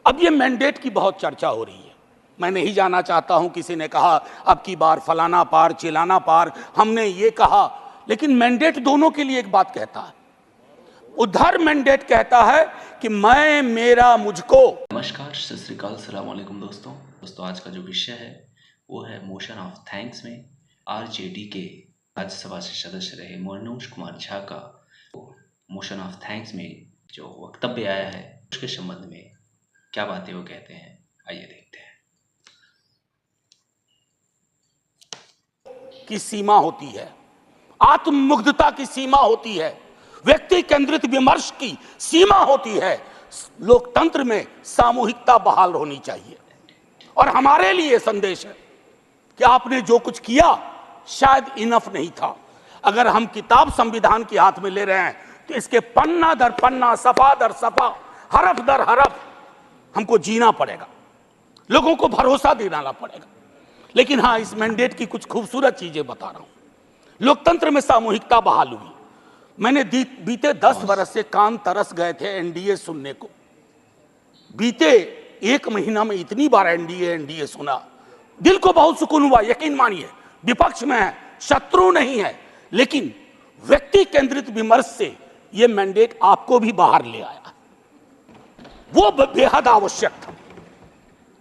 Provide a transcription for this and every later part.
अब ये मैंडेट की बहुत चर्चा हो रही है। मैं नहीं जाना चाहता हूं, किसी ने कहा अब की बार फलाना पार चिलाना पार, हमने ये कहा, लेकिन मैंडेट दोनों के लिए एक बात कहता है। उधर मैंडेट कहता है कि मैं, मेरा, मुझको। नमस्कार, सत श्री अकाल, सलाम वालेकुम दोस्तों आज का जो विषय है वो है मोशन ऑफ थैंक्स में आरजेडी के राज्यसभा से सदस्य रहे मनोज कुमार झा का मोशन ऑफ थैंक्स में जो वक्तव्य आया है उसके संबंध में क्या बातें वो कहते हैं, आइए देखते हैं। की सीमा होती है, आत्ममुग्धता की सीमा होती है, व्यक्ति केंद्रित विमर्श की सीमा होती है। लोकतंत्र में सामूहिकता बहाल होनी चाहिए। और हमारे लिए संदेश है कि आपने जो कुछ किया शायद इनफ नहीं था। अगर हम किताब संविधान के हाथ में ले रहे हैं तो इसके पन्ना दर पन्ना, सफा दर सफा, हरफ दर हरफ हमको जीना पड़ेगा, लोगों को भरोसा दिलाना पड़ेगा। लेकिन हाँ, इस मैंडेट की कुछ खूबसूरत चीजें बता रहा हूं। लोकतंत्र में सामूहिकता बहाल हुई। मैंने बीते 10 वर्ष से कान तरस गए थे एनडीए सुनने को। बीते 1 महीना में इतनी बार एनडीए सुना, दिल को बहुत सुकून हुआ। यकीन मानिए, विपक्ष में है, शत्रु नहीं है, लेकिन व्यक्ति केंद्रित विमर्श से यह मैंडेट आपको भी बाहर ले आया, वो बेहद आवश्यक था।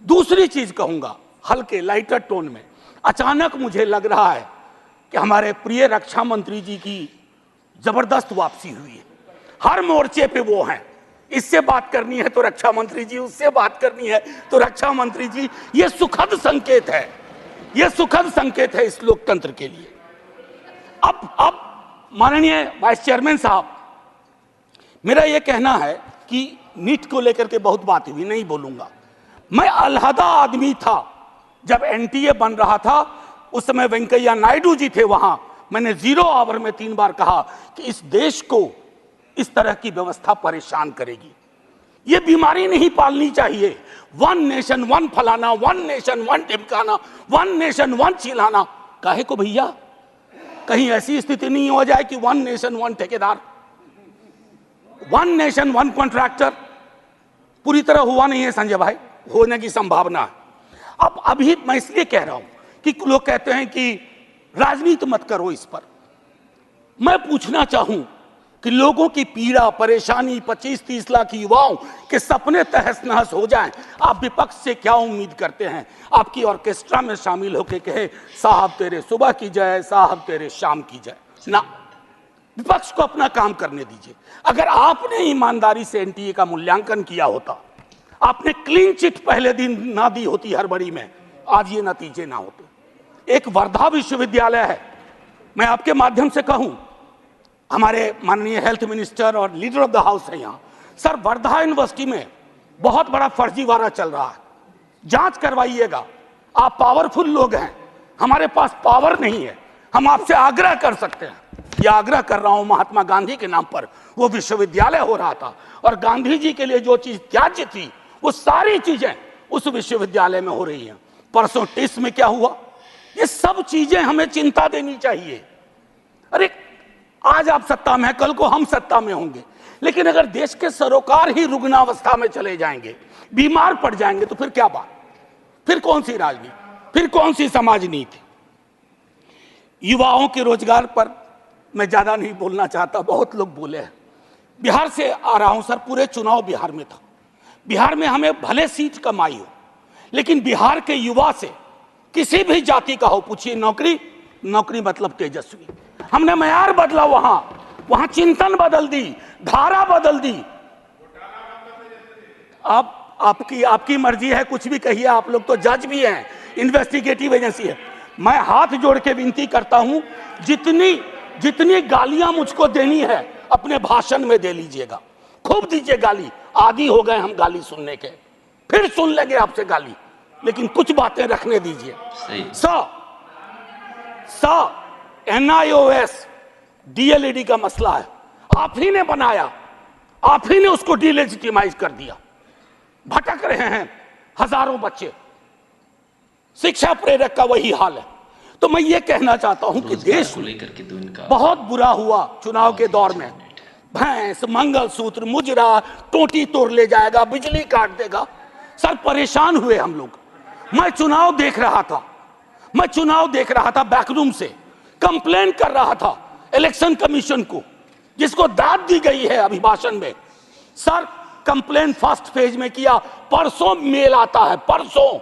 दूसरी चीज कहूंगा, हल्के लाइटर टोन में, अचानक मुझे लग रहा है कि हमारे प्रिय रक्षा मंत्री जी की जबरदस्त वापसी हुई है। हर मोर्चे पे वो हैं। इससे बात करनी है तो रक्षा मंत्री जी, उससे बात करनी है तो रक्षा मंत्री जी। ये सुखद संकेत है, ये सुखद संकेत है इस लोकतंत्र के लिए। अब माननीय वाइस चेयरमैन साहब, मेरा ये कहना है कि नीट को लेकर के बहुत बात हुई, नहीं बोलूंगा। मैं अलहदा आदमी था जब एनटीए बन रहा था, उस समय वेंकैया नायडू जी थे वहां। मैंने 0 आवर में 3 बार कहा कि इस देश को इस तरह की व्यवस्था परेशान करेगी। ये बीमारी नहीं पालनी चाहिए। 1 नेशन 1 फलाना, 1 नेशन 1 टिमकाना, 1 नेशन 1 चिल्लाना। काहे को भैया, कहीं ऐसी स्थिति नहीं हो जाए कि 1 नेशन 1 ठेकेदार, 1 नेशन 1 कॉन्ट्रैक्टर पूरी तरह हुआ नहीं है संजय भाई, होने की संभावना है। अब अभी मैं इसलिए कह रहा हूं कि लोग कहते हैं कि राजनीति मत करो इस पर। मैं पूछना चाहूं कि लोगों की पीड़ा, परेशानी, 25-30 लाख युवाओं के सपने तहस नहस हो जाएं, आप विपक्ष से क्या उम्मीद करते हैं? आपकी ऑर्केस्ट्रा में शामिल होकर कहे साहब तेरे सुबह की जय, साहब तेरे शाम की जय। ना, विपक्ष को अपना काम करने दीजिए। अगर आपने ईमानदारी से एनटीए का मूल्यांकन किया होता, आपने क्लीन चिट पहले दिन ना दी होती हड़बड़ी में, आज ये नतीजे ना होते। एक वर्धा विश्वविद्यालय है, मैं आपके माध्यम से कहूं, हमारे माननीय हेल्थ मिनिस्टर और लीडर ऑफ द हाउस है यहाँ। सर, वर्धा यूनिवर्सिटी में बहुत बड़ा फर्जीवाड़ा चल रहा है, जांच करवाइएगा। आप पावरफुल लोग हैं, हमारे पास पावर नहीं है। हम आपसे आग्रह कर सकते हैं, यह आग्रह कर रहा हूं महात्मा गांधी के नाम पर। वो विश्वविद्यालय हो रहा था और गांधी जी के लिए जो चीज त्याज्य थी वो सारी चीजें उस विश्वविद्यालय में हो रही हैं। परसों टिस में क्या हुआ, ये सब चीजें हमें चिंता देनी चाहिए। अरे आज आप सत्ता में हैं, कल को हम सत्ता में होंगे, लेकिन अगर देश के सरोकार ही रुग्णावस्था में चले जाएंगे, बीमार पड़ जाएंगे, तो फिर क्या बात, फिर कौन सी राजनीति, फिर कौन सी समाज नीति? युवाओं के रोजगार पर मैं ज्यादा नहीं बोलना चाहता, बहुत लोग बोले हैं। बिहार से आ रहा हूं सर, पूरे चुनाव बिहार में था। बिहार में हमें भले सीट कम आई हो, लेकिन बिहार के युवा से किसी भी जाति का हो, पूछिए नौकरी, नौकरी मतलब तेजस्वी। हमने मयार बदला, वहां चिंतन बदल दी, धारा बदल दी। अब आपकी मर्जी है, कुछ भी कहिए, आप लोग तो जज भी हैं, इन्वेस्टिगेटिव एजेंसी है। मैं हाथ जोड़ के विनती करता हूं, जितनी गालियां मुझको देनी है अपने भाषण में दे लीजिएगा, खूब दीजिए गाली। आदी हो गए हम गाली सुनने के, फिर सुन लेंगे आपसे गाली, लेकिन कुछ बातें रखने दीजिए। NIOS DLED का मसला है, आप ही ने बनाया, आप ही ने उसको डिलेजिटिमाइज कर दिया। भटक रहे हैं हजारों बच्चे, शिक्षा प्रेरक का वही हाल है। तो मैं ये कहना चाहता हूं कि देश को लेकर के बहुत बुरा हुआ चुनाव के दौर में। भैंस, मंगलसूत्र, मुजरा, टोटी तोड़ ले जाएगा, बिजली काट देगा, सर परेशान हुए हम लोग। मैं चुनाव देख रहा था बैकरूम से, कंप्लेन कर रहा था इलेक्शन कमीशन को, जिसको दाद दी गई है अभिभाषण में। सर कंप्लेन फर्स्ट पेज में किया, परसों मेल आता है, परसों